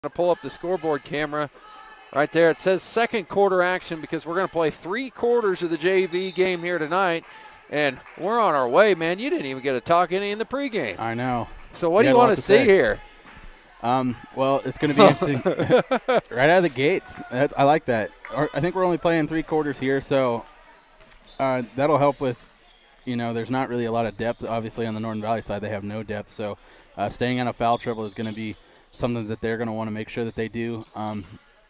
to pull up the scoreboard camera right there. It says second quarter action because we're going to play 3 quarters of the JV game here tonight, and we're on our way, man. You didn't even get to talk any in the pregame. I know. So what do you want to see here? Well, it's going to be interesting right out of the gates. I like that. I think we're only playing 3 quarters here, so that'll help with, there's not really a lot of depth. Obviously, on the Northern Valley side, they have no depth, so staying out of foul trouble is going to be something that they're going to want to make sure that they do.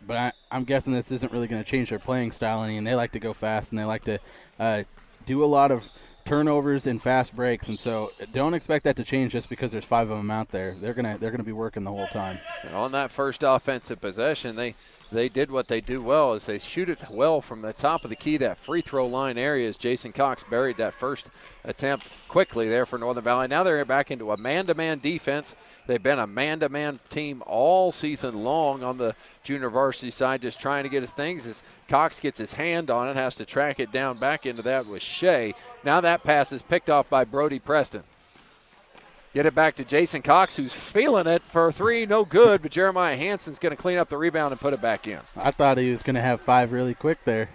But I'm guessing this isn't really going to change their playing style any, and they like to go fast, and they like to do a lot of turnovers and fast breaks, and so don't expect that to change just because there's 5 of them out there. They're gonna be working the whole time. And on that first offensive possession, they did what they do well, is they shoot it well from the top of the key, that free throw line area, as Jason Cox buried that first attempt quickly there for Northern Valley. Now they're back into a man-to-man defense. They've been a man-to-man team all season long on the junior varsity side, just trying to get his things. As Cox gets his hand on it, has to track it down back into that with Shea. Now that pass is picked off by Brody Preston. Get it back to Jason Cox, who's feeling it for a 3, no good, but Jeremiah Hansen's going to clean up the rebound and put it back in. I thought he was going to have 5 really quick there.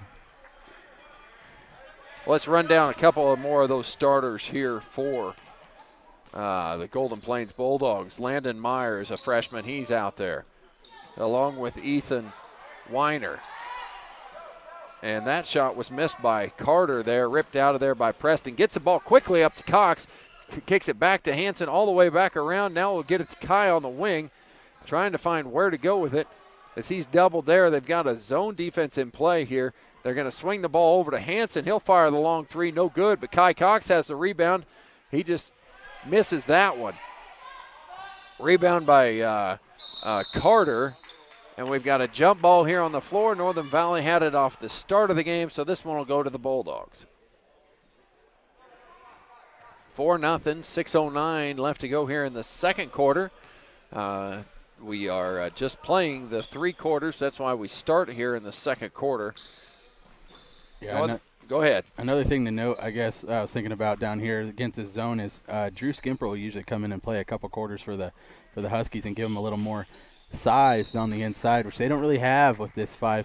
Let's run down a couple of more of those starters here for the Golden Plains Bulldogs. Landon Myers, a freshman, he's out there, along with Ethan Weiner. And that shot was missed by Carter there, ripped out of there by Preston. Gets the ball quickly up to Cox, kicks it back to Hansen all the way back around. Now we'll get it to Kai on the wing, trying to find where to go with it. As he's doubled there, they've got a zone defense in play here. They're going to swing the ball over to Hansen. He'll fire the long 3, no good, but Kai Cox has the rebound. He just misses that one. Rebound by Carter. And we've got a jump ball here on the floor. Northern Valley had it off the start of the game, so this one will go to the Bulldogs. 4-0, 6:09 left to go here in the second quarter. We are just playing the 3 quarters. That's why we start here in the second quarter. Yeah, go ahead. Another thing to note, I guess, I was thinking about down here against this zone is Drew Skimper will usually come in and play a couple quarters for the Huskies and give them a little more size on the inside, which they don't really have with this five-man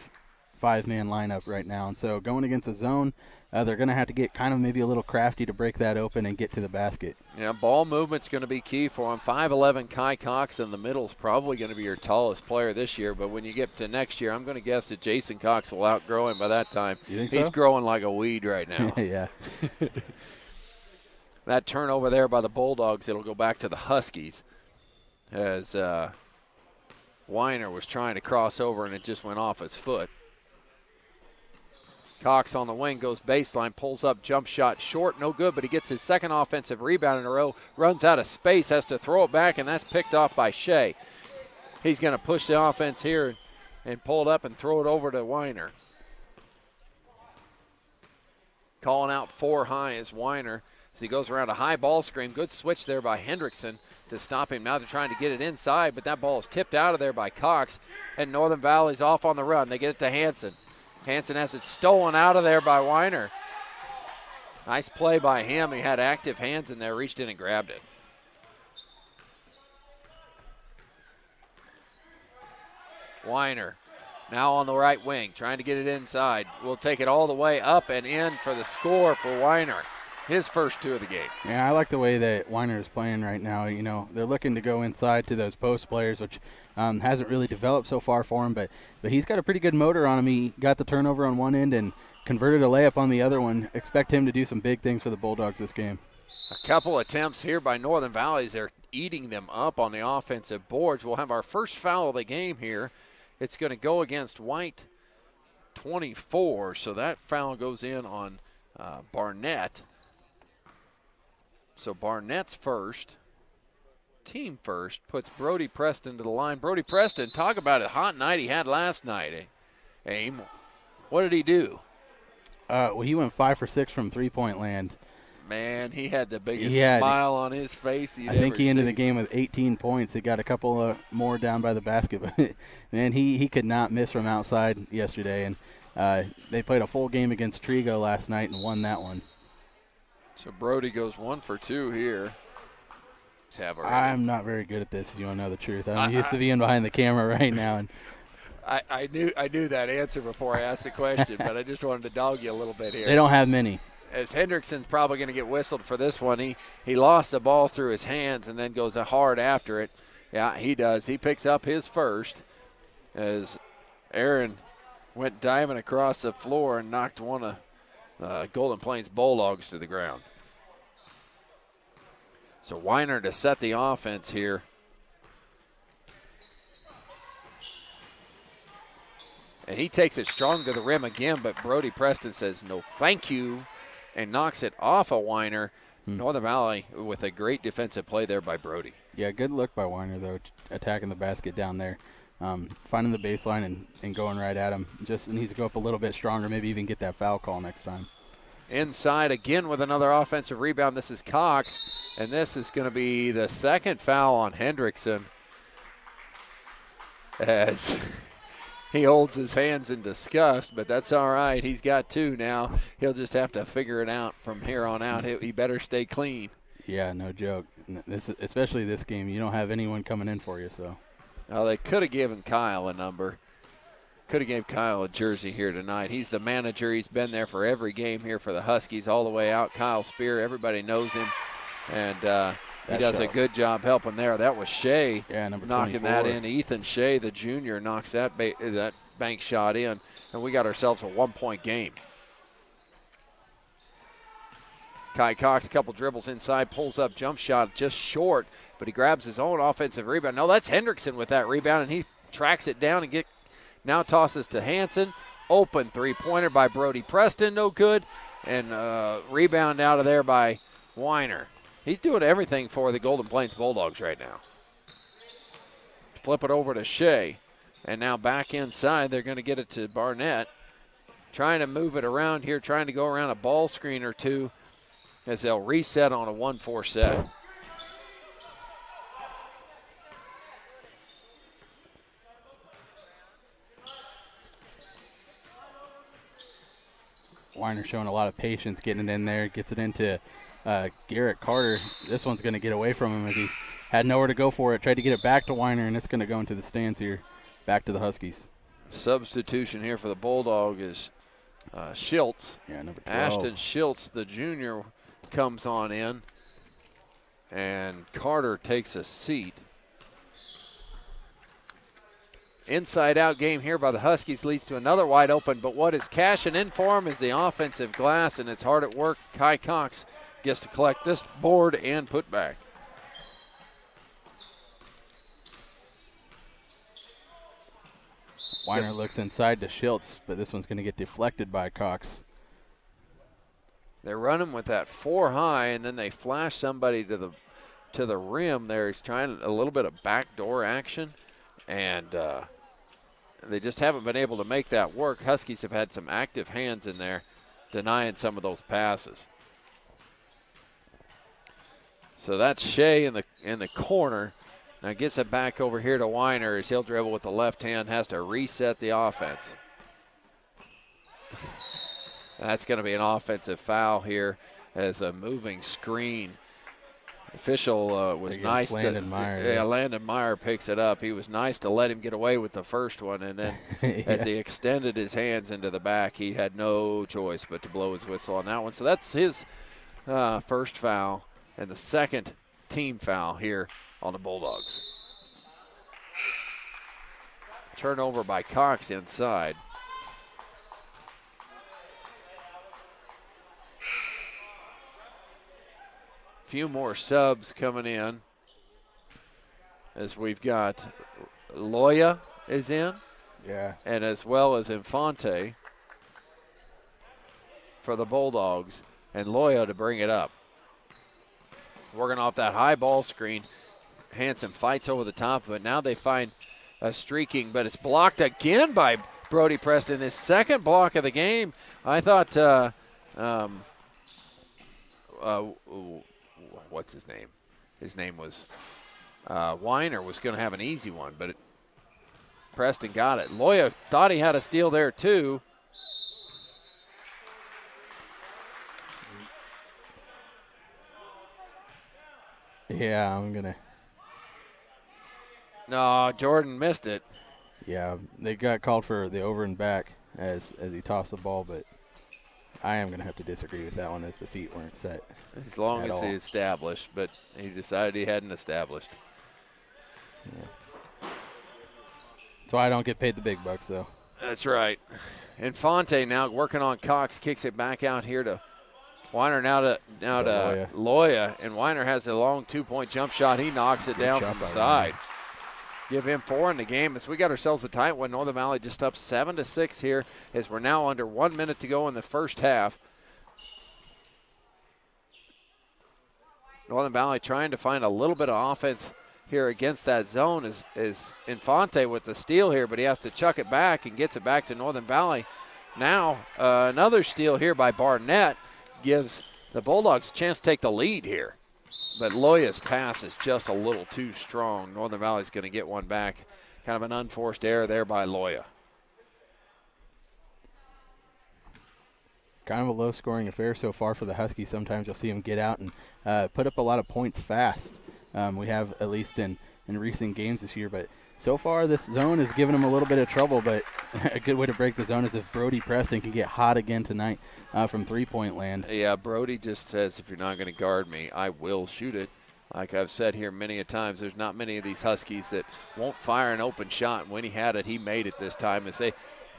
lineup right now. And so going against a zone, they're going to have to get kind of maybe a little crafty to break that open and get to the basket. Yeah, ball movement's going to be key for him. 5'11", Kai Cox in the middle is probably going to be your tallest player this year, but when you get to next year, I'm going to guess that Jason Cox will outgrow him by that time. You think He's so? growing like a weed right now. Yeah. That turnover there by the Bulldogs, it'll go back to the Huskies as Weiner was trying to cross over and it just went off his foot. Cox on the wing, goes baseline, pulls up, jump shot, short, no good, but he gets his second offensive rebound in a row, runs out of space, has to throw it back, and that's picked off by Shea. He's going to push the offense here and pull it up and throw it over to Weiner. Calling out 4 high is Weiner as he goes around a high ball screen. Good switch there by Hendrickson to stop him. Now they're trying to get it inside, but that ball is tipped out of there by Cox, and Northern Valley's off on the run. They get it to Hansen. Hansen has it stolen out of there by Weiner. Nice play by him. He had active hands in there, reached in and grabbed it. Weiner now on the right wing, trying to get it inside. We'll take it all the way up and in for the score for Weiner. His first 2 of the game. Yeah, I like the way that Weiner is playing right now. They're looking to go inside to those post players, which hasn't really developed so far for him, but he's got a pretty good motor on him. He got the turnover on one end and converted a layup on the other one. Expect him to do some big things for the Bulldogs this game. A couple attempts here by Northern Valley. They're eating them up on the offensive boards. We'll have our first foul of the game here. It's going to go against White 24, so that foul goes in on Barnett. So Barnett's first, team first, puts Brody Preston to the line. Brody Preston, talk about a hot night he had last night. Aim, what did he do? Well, he went 5 for 6 from three-point land. Man, he had the biggest smile on his face I think he ended the game with 18 points. He got a couple more down by the basket. But, man, he could not miss from outside yesterday. And they played a full game against Trigo last night and won that one. So Brody goes 1 for 2 here. have already? I'm not very good at this, if you want to know the truth. I'm used to being behind the camera right now. And I knew that answer before I asked the question, but I just wanted to dog you a little bit here. They don't have many. As Hendrickson's probably going to get whistled for this one. He lost the ball through his hands and then goes hard after it. Yeah, he does. He picks up his first as Aaron went diving across the floor and knocked one of Golden Plains Bulldogs to the ground. So Weiner to set the offense here. And he takes it strong to the rim again, but Brody Preston says no thank you and knocks it off of Weiner. Northern Valley with a great defensive play there by Brody. Yeah, good look by Weiner, though, attacking the basket down there. Finding the baseline and going right at him. Just needs to go up a little bit stronger, maybe even get that foul call next time. Inside again with another offensive rebound. This is Cox, and this is going to be the second foul on Hendrickson as he holds his hands in disgust, but that's all right. He's got two now. He'll just have to figure it out from here on out. He better stay clean. Yeah, no joke. Especially this game, you don't have anyone coming in for you. So, they could have given Kyle a number. Could have gave Kyle a jersey here tonight. He's the manager. He's been there for every game here for the Huskies all the way out. Kyle Spear, everybody knows him, and he does a good job helping there. That was Shea knocking 24. that in. Ethan Shea, the junior, knocks that bank shot in, and we got ourselves a 1-point game. Kai Cox, a couple dribbles inside, pulls up jump shot just short, but he grabs his own offensive rebound. No, that's Hendrickson with that rebound, and he tracks it down and now tosses to Hanson. Open three-pointer by Brody Preston, no good, and rebound out of there by Weiner. He's doing everything for the Golden Plains Bulldogs right now. Flip it over to Shea. And now back inside, they're going to get it to Barnett. Trying to move it around here, trying to go around a ball screen or two as they'll reset on a 1-4 set. Weiner showing a lot of patience getting it in there, gets it into Garrett Carter. This one's going to get away from him as he had nowhere to go for it. Tried to get it back to Weiner, and it's going to go into the stands here, back to the Huskies. Substitution here for the Bulldog is Schiltz. Yeah, number 12. Ashton Schiltz, the junior, comes on in, and Carter takes a seat. Inside-out game here by the Huskies leads to another wide open, but what is cashing in for him is the offensive glass, and it's hard at work. Kai Cox gets to collect this board and put back. Weiner looks inside to Schiltz, but this one's going to get deflected by Cox. They're running with that 4 high, and then they flash somebody to the rim there. He's trying a little bit of backdoor action, and they just haven't been able to make that work. Huskies have had some active hands in there denying some of those passes. So that's Shea in the corner. Now gets it back over here to Weiner as he'll dribble with the left hand, has to reset the offense. That's going to be an offensive foul here as a moving screen. Official was nice. Landon Meyer. Yeah, Landon Meyer picks it up. He was nice to let him get away with the first one, and then as he extended his hands into the back, he had no choice but to blow his whistle on that one. So that's his first foul and the second team foul here on the Bulldogs. Turnover by Cox inside. Few more subs coming in as we've got Loya is in. Yeah. And as well as Infante for the Bulldogs, and Loya to bring it up. Working off that high ball screen. Hanson fights over the top of it. Now they find a streaking, but it's blocked again by Brody Preston. His second block of the game. I thought, what's his name? His name was Weiner was going to have an easy one, but Preston got it. Loya thought he had a steal there too. Yeah, I'm going to. No, Jordan missed it. Yeah, they got called for the over and back as he tossed the ball, but I am going to have to disagree with that one as the feet weren't set. As long as he established, but he decided he hadn't established. Yeah. That's why I don't get paid the big bucks, though. That's right. Infante now working on Cox, kicks it back out here to Weiner, now to Loya. And Weiner has a long 2-point jump shot. He knocks it down from the side. Give him 4 in the game as we got ourselves a tight one. Northern Valley just up 7-6 here as we're now under 1 minute to go in the first half. Northern Valley trying to find a little bit of offense here against that zone is Infante with the steal here, but he has to chuck it back and gets it back to Northern Valley. Now another steal here by Barnett gives the Bulldogs a chance to take the lead here. But Loya's pass is just a little too strong. Northern Valley's going to get one back. Kind of an unforced error there by Loya. Kind of a low-scoring affair so far for the Huskies. Sometimes you'll see them get out and put up a lot of points fast. We have at least in recent games this year. But so far this zone has given them a little bit of trouble. But a good way to break the zone is if Brody Preston can get hot again tonight from three-point land. Yeah, Brody just says, if you're not going to guard me, I will shoot it. Like I've said here many a times, there's not many of these Huskies that won't fire an open shot. And when he had it, he made it this time as they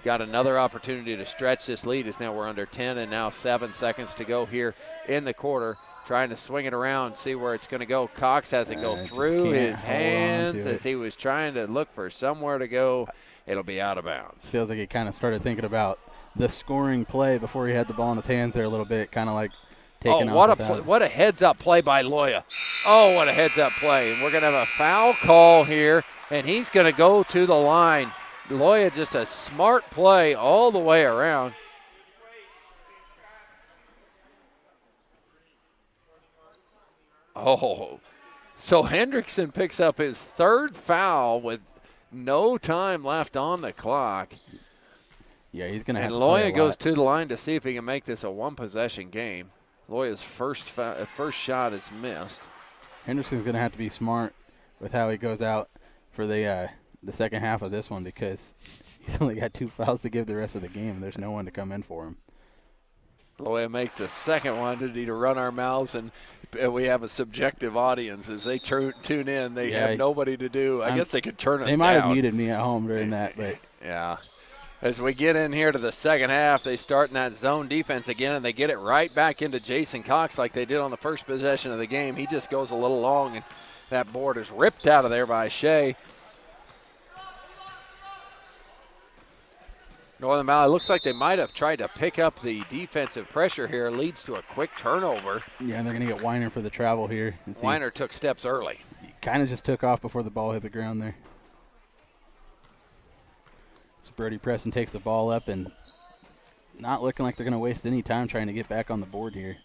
got another opportunity to stretch this lead as now we're under 10 and now 7 seconds to go here in the quarter. Trying to swing it around, see where it's going to go. Cox has it go through his hands as he was trying to look for somewhere to go. It'll be out of bounds. Feels like he kind of started thinking about the scoring play before he had the ball in his hands there a little bit, kind of like taking off. What a heads-up play by Loya. Oh, what a heads-up play. And we're going to have a foul call here, and he's going to go to the line. Loya, just a smart play all the way around. Oh, so Hendrickson picks up his third foul with no time left on the clock. Yeah, he's going to have to play a lot. And Loya goes to the line to see if he can make this a one-possession game. Loya's first shot is missed. Henderson's going to have to be smart with how he goes out for the second half of this one because he's only got 2 fouls to give the rest of the game. There's no one to come in for him. Loya makes the second one. Did he to run our mouths, and we have a subjective audience as they tune in. They have nobody to do. I guess they could turn us down. They might have muted me at home during that, but yeah. As we get in here to the second half, they start in that zone defense again, and they get it right back into Jason Cox like they did on the first possession of the game. He just goes a little long, and that board is ripped out of there by Shea. Northern Valley looks like they might have tried to pick up the defensive pressure here. Leads to a quick turnover. Yeah, and they're going to get Weiner for the travel here. Weiner took steps early. He kind of just took off before the ball hit the ground there. So Brody Preston takes the ball up and not looking like they're going to waste any time trying to get back on the board here.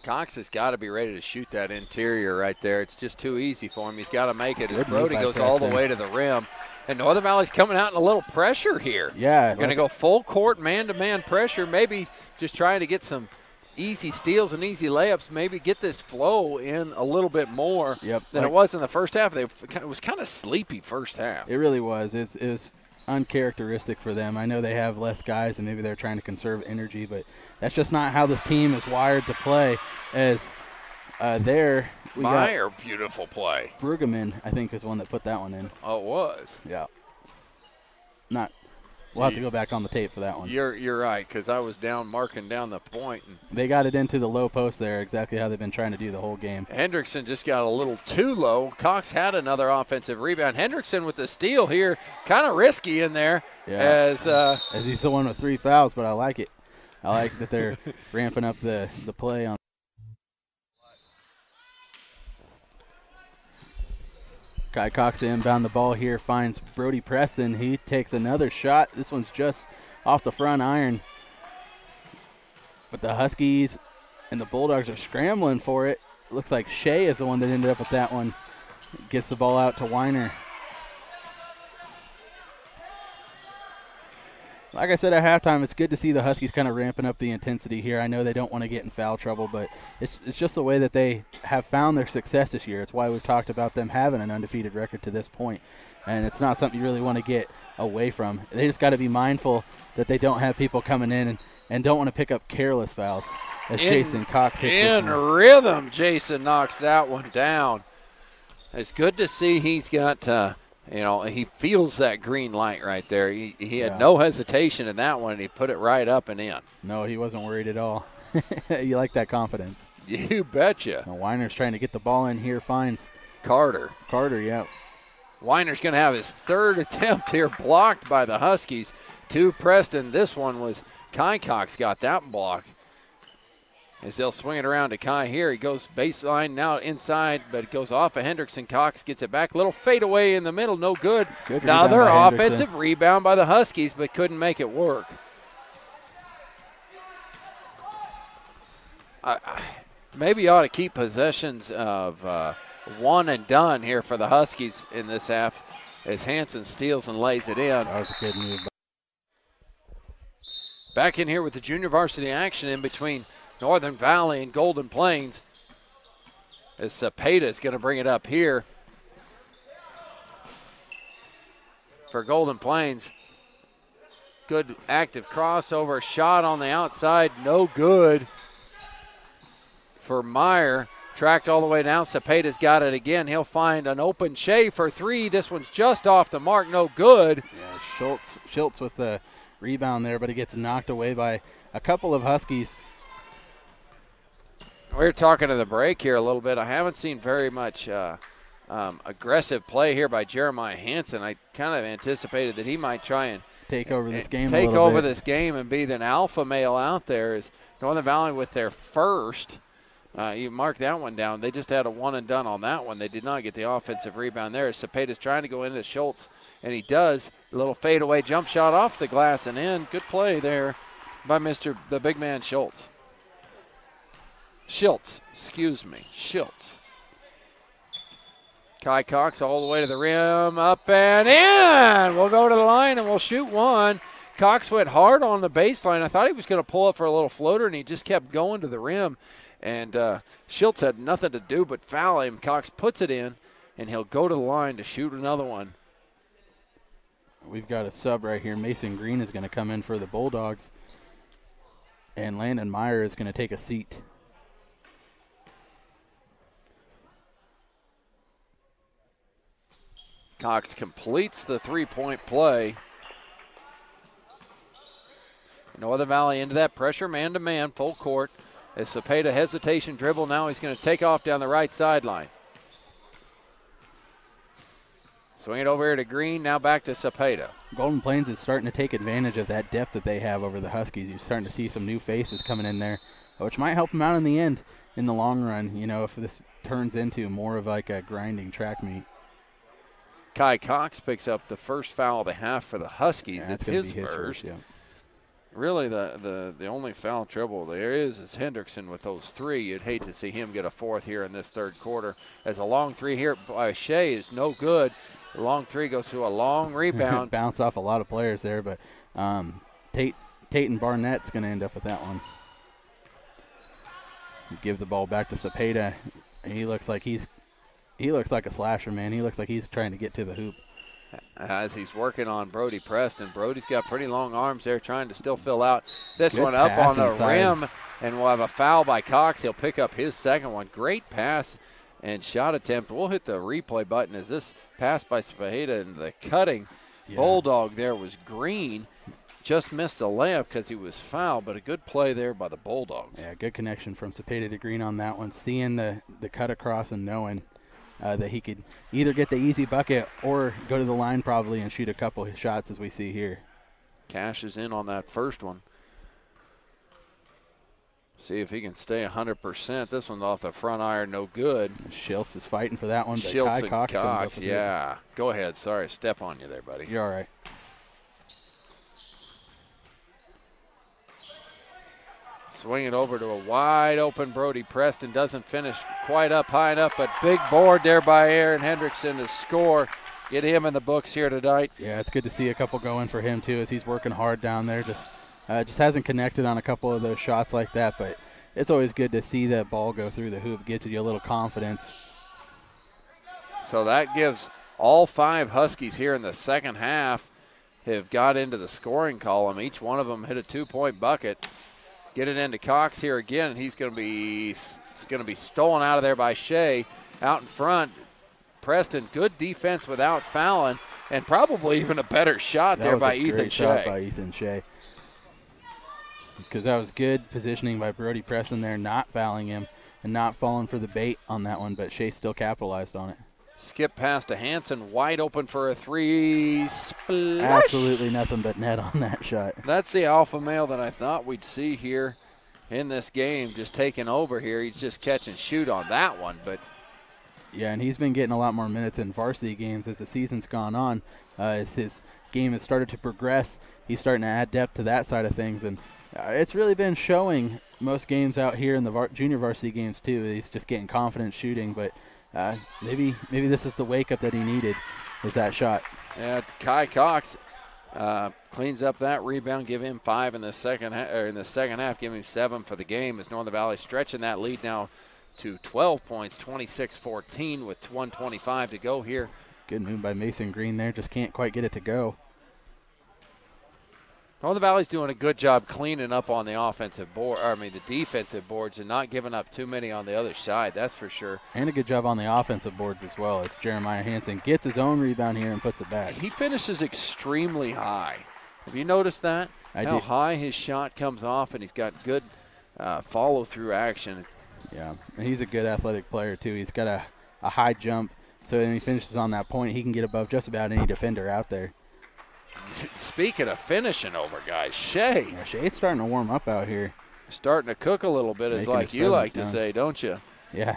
Cox has got to be ready to shoot that interior right there. It's just too easy for him. He's got to make it as Brody goes all the way to the rim. And Northern Valley's coming out in a little pressure here. Yeah. Going to go full court man-to-man pressure, maybe just trying to get some easy steals and easy layups, maybe get this flow in a little bit more than it was in the first half. It was kind of sleepy first half. It really was. It was uncharacteristic for them. I know they have less guys and maybe they're trying to conserve energy, but that's just not how this team is wired to play. As Meyer, beautiful play. Brueggemann, I think, is one that put that one in. Oh, it was? Yeah. We'll have to go back on the tape for that one. You're right, because I was marking down the point. And they got it into the low post there, exactly how they've been trying to do the whole game. Hendrickson just got a little too low. Cox had another offensive rebound. Hendrickson with the steal here, kind of risky in there. Yeah. As he's the one with 3 fouls, but I like it. I like that they're ramping up the play on. Kai Cox to inbound the ball here, finds Brody Preston. He takes another shot. This one's just off the front iron. But the Huskies and the Bulldogs are scrambling for it. Looks like Shea is the one that ended up with that one. Gets the ball out to Weiner. Like I said at halftime, it's good to see the Huskies kind of ramping up the intensity here. I know they don't want to get in foul trouble, but it's just the way that they have found their success this year. It's why we've talked about them having an undefeated record to this point, and it's not something you really want to get away from. They just got to be mindful that they don't have people coming in and don't want to pick up careless fouls as Jason Cox hits in rhythm. Jason knocks that one down. It's good to see he's got he feels that green light right there. He had no hesitation in that one, and he put it right up and in. No, he wasn't worried at all. You like that confidence. You betcha. Now Weiner's trying to get the ball in here, finds Carter, yeah. Weiner's going to have his third attempt here blocked by the Huskies. To Preston. This one was Kai Cox got that block. As they'll swing it around to Kai here. He goes baseline now inside, but it goes off of Hendrickson. Cox gets it back. Little fadeaway in the middle, no good. Another offensive rebound by the Huskies, but couldn't make it work. Maybe ought to keep possessions of one and done here for the Huskies in this half as Hansen steals and lays it in. That was a good move. Back in here with the junior varsity action in between Northern Valley and Golden Plains as Cepeda is going to bring it up here for Golden Plains. Good active crossover shot on the outside, no good for Meyer. Tracked all the way down. Cepeda's got it again. He'll find an open Shea for three. This one's just off the mark, no good. Yeah, Schultz with the rebound there, but it gets knocked away by a couple of Huskies. We were talking to the break here a little bit. I haven't seen very much aggressive play here by Jeremiah Hansen. I kind of anticipated that he might try and take over this game. Take over this game and be the alpha male out there. Is Northern Valley with their first. You mark that one down. They just had a one and done on that one. They did not get the offensive rebound there. Cepeda's trying to go into Schultz, and he does. A little fadeaway jump shot off the glass and in. Good play there by the big man Schultz. Schultz. Kai Cox all the way to the rim, up and in. We'll go to the line and we'll shoot one. Cox went hard on the baseline. I thought he was going to pull up for a little floater, and he just kept going to the rim. And Schultz had nothing to do but foul him. Cox puts it in, and he'll go to the line to shoot another one. We've got a sub right here. Mason Green is going to come in for the Bulldogs, and Landon Meyer is going to take a seat. Cox completes the three-point play. Northern Valley into that pressure, man-to-man, full court. As Cepeda hesitation dribble, now he's going to take off down the right sideline. Swing it over here to Green, now back to Cepeda. Golden Plains is starting to take advantage of that depth that they have over the Huskies. You're starting to see some new faces coming in there, which might help them out in the end, in the long run, if this turns into more of like a grinding track meet. Kai Cox picks up the first foul of the half for the Huskies. Yeah, it's his first. Yeah. Really, the only foul trouble there is Hendrickson with those three. You'd hate to see him get a fourth here in this third quarter. As a long three here by Shea is no good. The long three goes to a long rebound. Bounce off a lot of players there, but Tate and Barnett's going to end up with that one. Give the ball back to Cepeda. He looks like a slasher, man. He looks like he's trying to get to the hoop. As he's working on Brody Preston. Brody's got pretty long arms there trying to still fill out this Good one up on the inside. rim, and we'll have a foul by Cox. He'll pick up his second one. Great pass and shot attempt. We'll hit the replay button as this pass by Cepeda, and the cutting Bulldog there was Green. Just missed the layup because he was fouled, but a good play there by the Bulldogs. Yeah, good connection from Cepeda to Green on that one. Seeing the cut across and knowing that he could either get the easy bucket or go to the line probably and shoot a couple of shots as we see here. Cash is in on that first one. See if he can stay 100%. This one's off the front iron, no good. Schultz is fighting for that one. But Schultz Kai and Cox, it. yeah. Go ahead. Sorry, step on you there, buddy. You're all right. Swing it over to a wide open Brody Preston. Doesn't finish quite up high enough, but big board there by Aaron Hendrickson to score. get him in the books here tonight. Yeah, it's good to see a couple going for him too, as he's working hard down there. Just hasn't connected on a couple of those shots like that, but it's always good to see that ball go through the hoop, get you a little confidence. So that gives all 5 Huskies here in the second half have got into the scoring column. Each one of them hit a 2-point bucket. Get it into Cox here again. He's going to be stolen out of there by Shea. Out in front, Preston, good defense without fouling, and probably even a better shot there by Ethan Shea. Shot by Ethan Shea. Because that was good positioning by Brody Preston there, not fouling him and not falling for the bait on that one, but Shea still capitalized on it. Skip pass to Hansen, wide open for a 3. Splash! Absolutely nothing but net on that shot. That's the alpha male that I thought we'd see here in this game, just taking over here. He's just catch and shoot on that one. But yeah, and he's been getting a lot more minutes in varsity games as the season's gone on. As his game has started to progress, he's starting to add depth to that side of things. And it's really been showing most games out here in the junior varsity games too. He's just getting confident shooting, but maybe this is the wake-up that he needed, is that shot. Yeah, Kai Cox cleans up that rebound, give him 5 in the second half, give him 7 for the game as Northern Valley stretching that lead now to 12 points, 26-14 with 1:25 to go here. Good move by Mason Green there, just can't quite get it to go. Northern Valley's doing a good job cleaning up on the the defensive boards and not giving up too many on the other side, that's for sure. And a good job on the offensive boards as well, as Jeremiah Hansen gets his own rebound here and puts it back. He finishes extremely high. Have you noticed that? How high his shot comes off, and he's got good follow-through action. Yeah, and he's a good athletic player too. He's got a high jump, so when he finishes on that point, he can get above just about any defender out there. Speaking of finishing over guys, Shea. Yeah, Shea's starting to warm up out here. Starting to cook a little bit, is like you like to say, don't you? Yeah.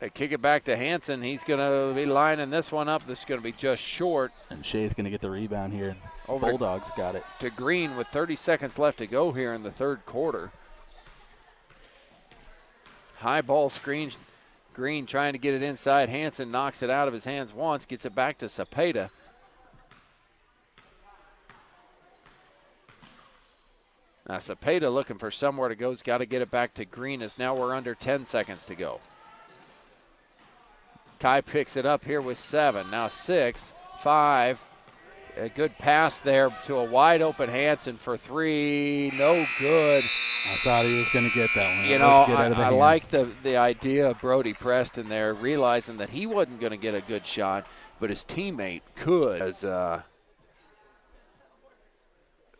They kick it back to Hansen. He's going to be lining this one up. This is going to be just short. And Shea's going to get the rebound here. Over Bulldogs got it. To Green with 30 seconds left to go here in the third quarter. High ball screen. Green trying to get it inside. Hansen knocks it out of his hands once, gets it back to Cepeda. Now Cepeda looking for somewhere to go. He's got to get it back to Green as now we're under 10 seconds to go. Kai picks it up here with 7. Now 6, 5. A good pass there to a wide open Hansen for 3. No good. I thought he was going to get that one. You know, I like the idea of Brody Preston there, realizing that he wasn't going to get a good shot, but his teammate could. As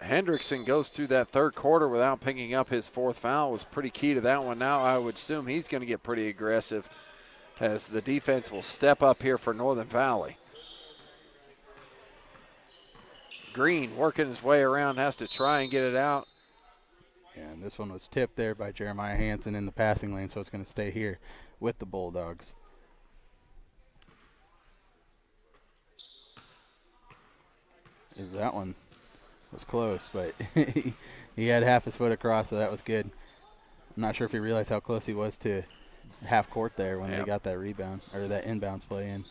Hendrickson goes through that third quarter without picking up his 4th foul, was pretty key to that one. Now I would assume he's going to get pretty aggressive as the defense will step up here for Northern Valley. Green working his way around, has to try and get it out. Yeah, and this one was tipped there by Jeremiah Hansen in the passing lane, so it's going to stay here with the Bulldogs. That one was close, but he had half his foot across, so that was good. I'm not sure if he realized how close he was to half court there when they got that rebound, or that inbounds play in.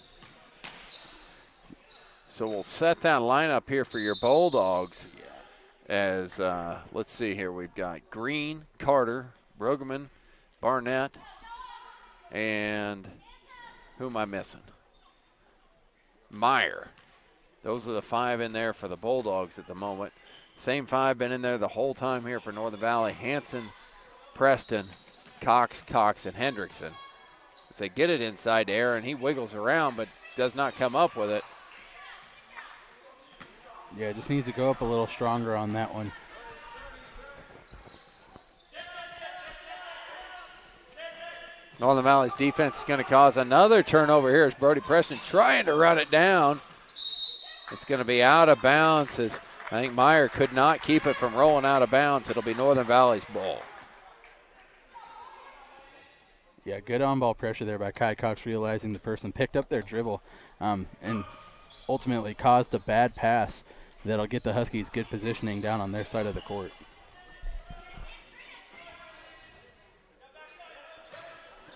So we'll set that lineup here for your Bulldogs. As, let's see here, we've got Green, Carter, Brueggemann, Barnett, and who am I missing? Meyer. Those are the 5 in there for the Bulldogs at the moment. Same 5 been in there the whole time here for Northern Valley. Hansen, Preston, Cox, and Hendrickson. As they get it inside to Aaron, he wiggles around but does not come up with it. Yeah, just needs to go up a little stronger on that one. Northern Valley's defense is going to cause another turnover here as Brody Preston trying to run it down. It's going to be out of bounds as I think Meyer could not keep it from rolling out of bounds. It'll be Northern Valley's ball. Yeah, good on-ball pressure there by Kai Cox, realizing the person picked up their dribble and ultimately caused a bad pass that'll get the Huskies good positioning down on their side of the court.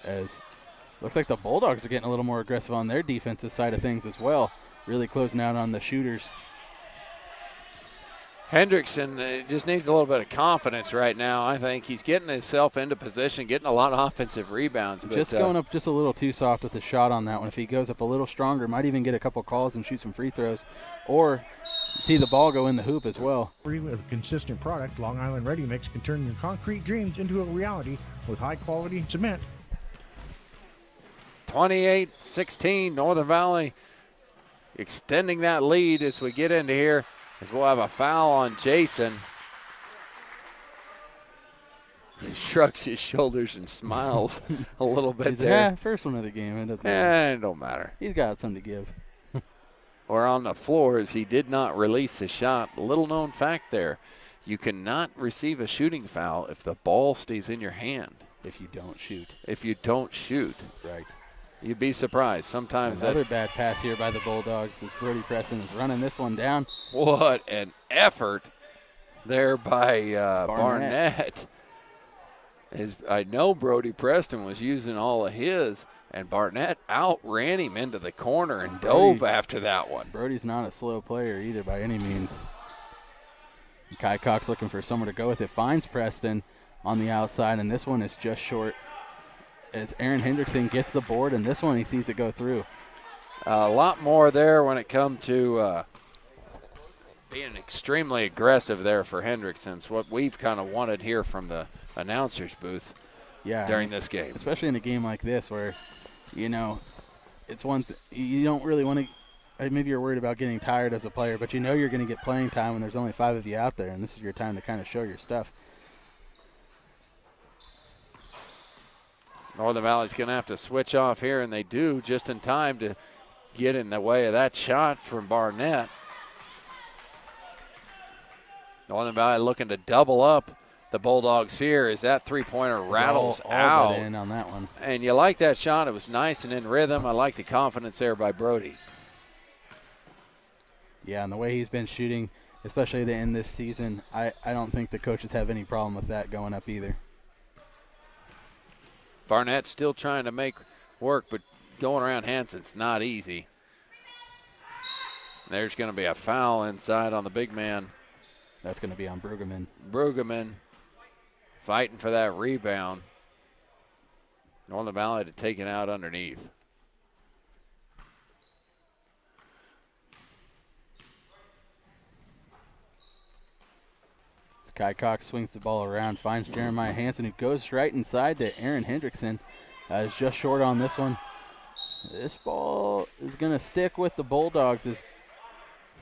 As Looks like the Bulldogs are getting a little more aggressive on their defensive side of things as well, really closing out on the shooters. Hendrickson just needs a little bit of confidence right now. I think he's getting himself into position, getting a lot of offensive rebounds. But, just going up just a little too soft with the shot on that one. If he goes up a little stronger, might even get a couple calls and shoot some free throws, or see the ball go in the hoop as well. With a consistent product, Long Island Ready Mix can turn your concrete dreams into a reality with high-quality cement. 28-16, Northern Valley extending that lead as we get into here, as we'll have a foul on Jason. He shrugs his shoulders and smiles a little bit there. Yeah, first one of the game. It doesn't matter. It don't matter. He's got something to give. Or on the floor as he did not release the shot. Little known fact there. You cannot receive a shooting foul if the ball stays in your hand. If you don't shoot. If you don't shoot. Right. You'd be surprised. Sometimes another bad pass here by the Bulldogs as Brody Preston is running this one down. What an effort there by Barnett. I know Brody Preston was using all of his, and Barnett outran him into the corner and dove after that one. Brody's not a slow player either by any means. Kai Cox looking for somewhere to go with it. Finds Preston on the outside, and this one is just short as Aaron Hendrickson gets the board, and this one he sees it go through. A lot more there when it comes to being extremely aggressive there for Hendrickson. It's what we've kind of wanted here from the announcer's booth during this game. Especially in a game like this where, you know, it's you don't really want to, maybe you're worried about getting tired as a player, but you know you're going to get playing time when there's only 5 of you out there, and this is your time to kind of show your stuff. Northern Valley's going to have to switch off here, and they do just in time to get in the way of that shot from Barnett. Northern Valley looking to double up the Bulldogs here as that three-pointer rattles out. In on that one. And you like that shot. It was nice and in rhythm. I like the confidence there by Brody. Yeah, and the way he's been shooting, especially to end this season, I don't think the coaches have any problem with that going up either. Barnett still trying to make work, but going around Hanson's not easy. There's going to be a foul inside on the big man. That's going to be on Brueggemann. Brueggemann fighting for that rebound. Northern Valley to take it out underneath. Kai Cox swings the ball around, finds Jeremiah Hanson, who goes right inside to Aaron Hendrickson. Is just short on this one. This ball is going to stick with the Bulldogs as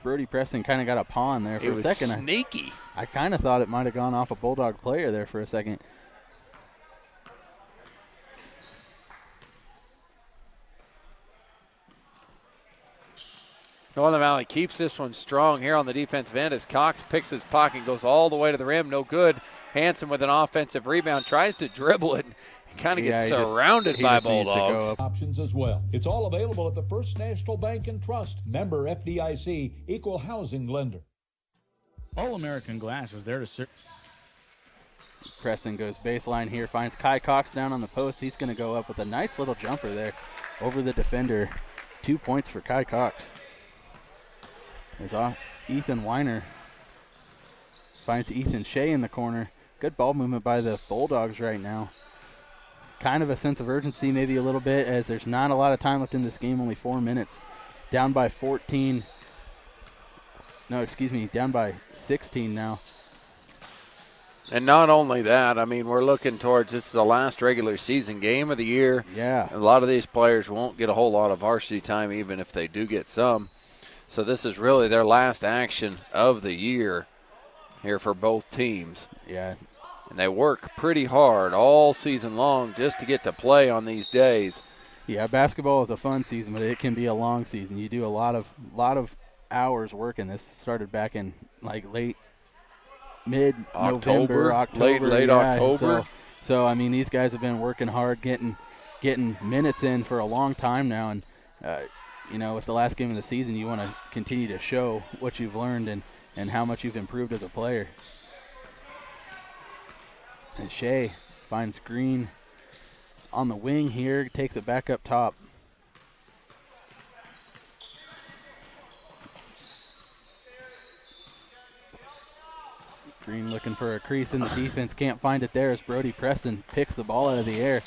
Brody Preston kind of got a pawn there for a second. It was sneaky. I kind of thought it might have gone off a Bulldog player there for a second. Northern Valley keeps this one strong here on the defensive end as Cox picks his pocket and goes all the way to the rim. No good. Hanson with an offensive rebound, tries to dribble it, and kind of gets surrounded by Bulldogs. Options as well. It's all available at the First National Bank and Trust. Member FDIC, equal housing lender. All American Glass is there to serve. Preston goes baseline here, finds Kai Cox down on the post. He's going to go up with a nice little jumper there over the defender. 2 points for Kai Cox. There's Ethan Weiner. Finds Ethan Shea in the corner. Good ball movement by the Bulldogs right now. Kind of a sense of urgency maybe a little bit as there's not a lot of time left in this game, only 4 minutes. Down by 14. No, excuse me, down by 16 now. And not only that, I mean, we're looking towards this is the last regular season game of the year. Yeah. A lot of these players won't get a whole lot of varsity time even if they do get some. So this is really their last action of the year here for both teams. Yeah. And they work pretty hard all season long just to get to play on these days. Yeah, basketball is a fun season, but it can be a long season. You do a lot of hours working. This started back in like mid-November, October. Late October. So I mean, these guys have been working hard, getting minutes in for a long time now, and you know, with the last game of the season, you want to continue to show what you've learned and how much you've improved as a player. And Shea finds Green. on the wing here, takes it back up top. Green looking for a crease in the defense, can't find it there as Brody Preston picks the ball out of the air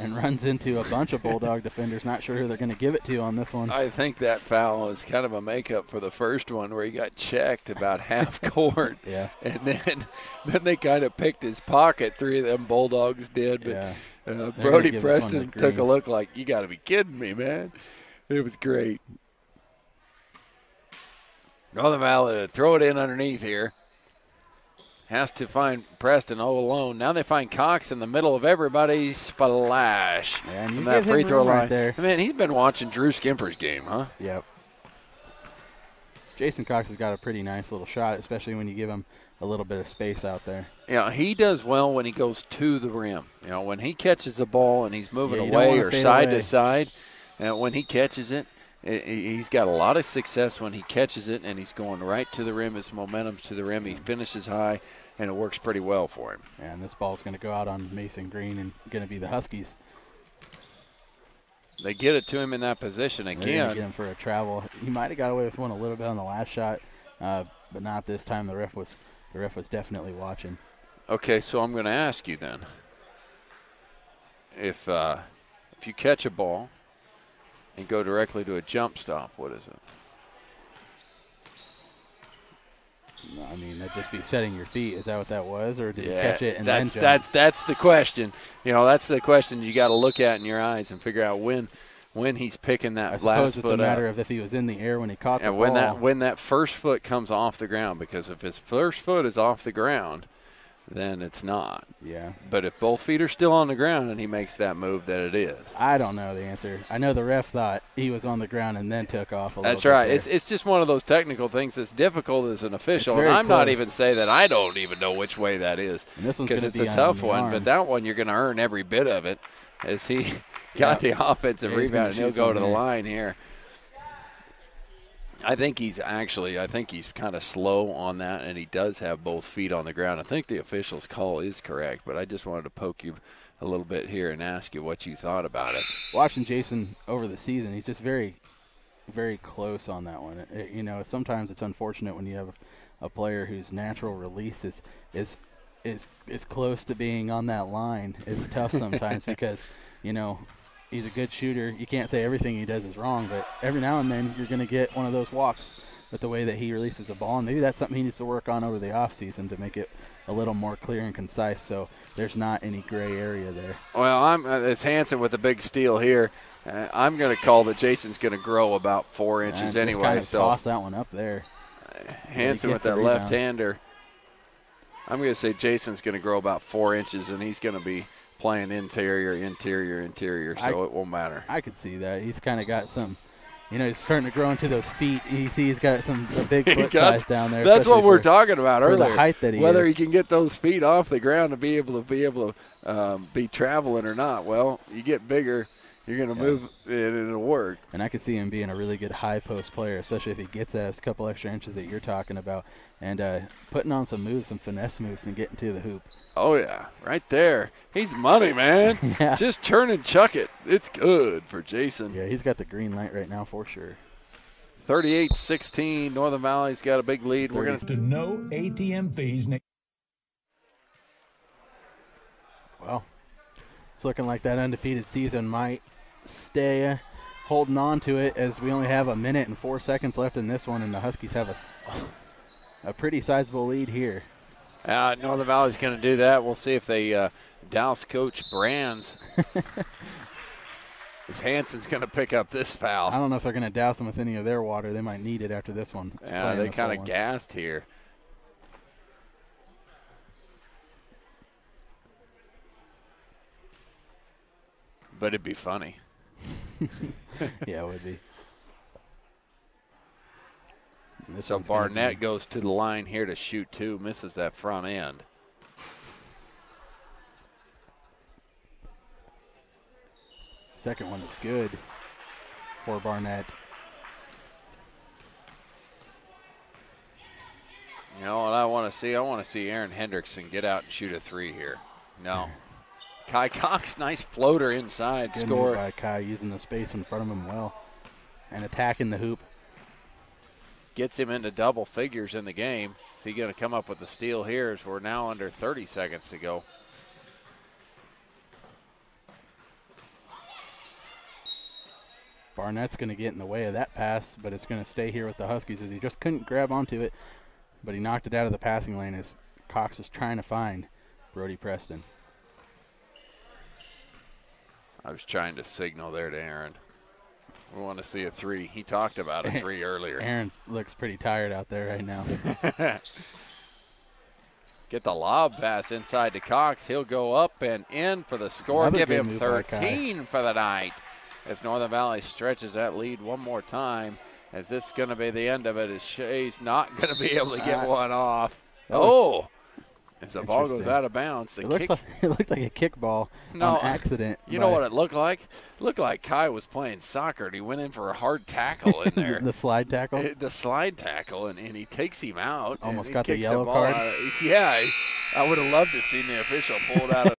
and runs into a bunch of Bulldog defenders. Not sure who they're going to give it to on this one. I think that foul is kind of a makeup for the first one where he got checked about half court. Yeah. And then they kind of picked his pocket. 3 of them Bulldogs did. But Yeah. Brody Preston took a look like, you got to be kidding me, man. It was great. Northern Valley to throw it in underneath here. Has to find Preston all alone. Now they find Cox in the middle of everybody. Splash from that free throw line. Right there. Man, he's been watching Drew Skimper's game, huh? Yep. Jason Cox has got a pretty nice little shot, especially when you give him a little bit of space out there. Yeah, he does well when he goes to the rim. You know, when he catches the ball and he's moving you away don't or wanna fade side away. to side, when he catches it, he's got a lot of success when he catches it and he's going right to the rim. His momentum's to the rim. He finishes high, and it works pretty well for him. And this ball's going to go out on Mason Green and going to be the Huskies. They get it to him in that position They're again. gonna get him for a travel. He might have got away with one a little bit on the last shot, but not this time. The ref was definitely watching. Okay, so I'm going to ask you then. If you catch a ball and go directly to a jump stop, what is it? No, I mean, that'd just be setting your feet. Is that what that was, or did you catch it and then jump? That's the question. You know, that's the question you got to look at in your eyes and figure out when he's picking that I last suppose foot it's a matter up. of if he was in the air when he caught the And ball. when that first foot comes off the ground, because if his first foot is off the ground, then it's not. Yeah. But if both feet are still on the ground and he makes that move, then it is. I don't know the answer. I know the ref thought he was on the ground and then took off a little That's bit right. there. It's just one of those technical things that's difficult as an official. It's And very I'm not close. even saying that I don't even know which way that is, And this one's because gonna it's be a on tough the one. arm. But that one you're going to earn every bit of it, as he got the offensive Yeah, he's gonna rebound, and he'll shoot go some to the here. line here. I think he's kind of slow on that, and he does have both feet on the ground. I think the official's call is correct, but I just wanted to poke you a little bit here and ask you what you thought about it. Watching Jason over the season, he's just very, very close on that one. You know, sometimes it's unfortunate when you have a player whose natural release is close to being on that line. It's tough sometimes because, you know, he's a good shooter. You can't say everything he does is wrong, but every now and then you're going to get one of those walks with the way that he releases the ball, and maybe that's something he needs to work on over the offseason to make it a little more clear and concise so there's not any gray area there. Well, it's Hanson with a big steal here. I'm going to call that Jason's going to grow about 4 inches And anyway. just kind of So toss that one up there. Hanson with gets the that rebound. left-hander. I'm going to say Jason's going to grow about 4 inches, and he's going to be playing interior, so it won't matter. I could see that. He's kind of got some, you know, he's starting to grow into those feet. You see he's got a big foot size down there. That's what especially we're for- talking about for earlier. the height that he Whether is. he can get those feet off the ground to be able to be traveling or not. Well, you get bigger, you're going to move, and it'll work. And I could see him being a really good high post player, especially if he gets those couple extra inches that you're talking about and putting on some moves, some finesse moves, and getting to the hoop. Oh, yeah, right there. He's money, man. Yeah. Just turn and chuck it. It's good for Jason. Yeah, he's got the green light right now for sure. 38-16. Northern Valley's got a big lead. We're going To no ATM fees. Well, it's looking like that undefeated season might stay holding on to it as we only have 1 minute and 4 seconds left in this one, and the Huskies have a pretty sizable lead here. Northern Valley's going to do that. We'll see if they douse Coach Brands. As Hanson's going to pick up this I foul. don't know if they're going to douse them with any of their water. They might need it after this one. It's Yeah, playing they the kind full of one. gassed here. But it'd be funny. Yeah, it would be. And this So one's gonna Barnett be- goes to the line here to shoot two, misses that front end. Second one is good for Barnett. You know what I want to see? I want to see Aaron Hendrickson get out and shoot a three here. No. Kai Cox. Nice floater inside. Good Score. move by Kai, using the space in front of him well and attacking the hoop. Gets him into double figures in the game. Is he going to come up with the steal here as we're now under 30 seconds to go? Barnett's going to get in the way of that pass, but it's going to stay here with the Huskies as he just couldn't grab onto it, but he knocked it out of the passing lane as Cox is trying to find Brody Preston. I was trying to signal there to Aaron. We want to see a three. He talked about a three earlier. Aaron looks pretty tired out there right now. Get the lob pass inside to Cox. He'll go up and in for the score. Another Give good him move by Kai. 13 for the night. As Northern Valley stretches that lead one more time, as this is going to be the end of it, as Shea's not going to be able to get one off. As the ball goes out of bounds. It looked like a kickball on accident. You know what it looked like? It looked like Kai was playing soccer, and he went in for a hard tackle in there. The slide tackle? The slide tackle, and he takes him out. Almost and got the kicks yellow ball card. out. Yeah, I would have loved to see the official pull it out of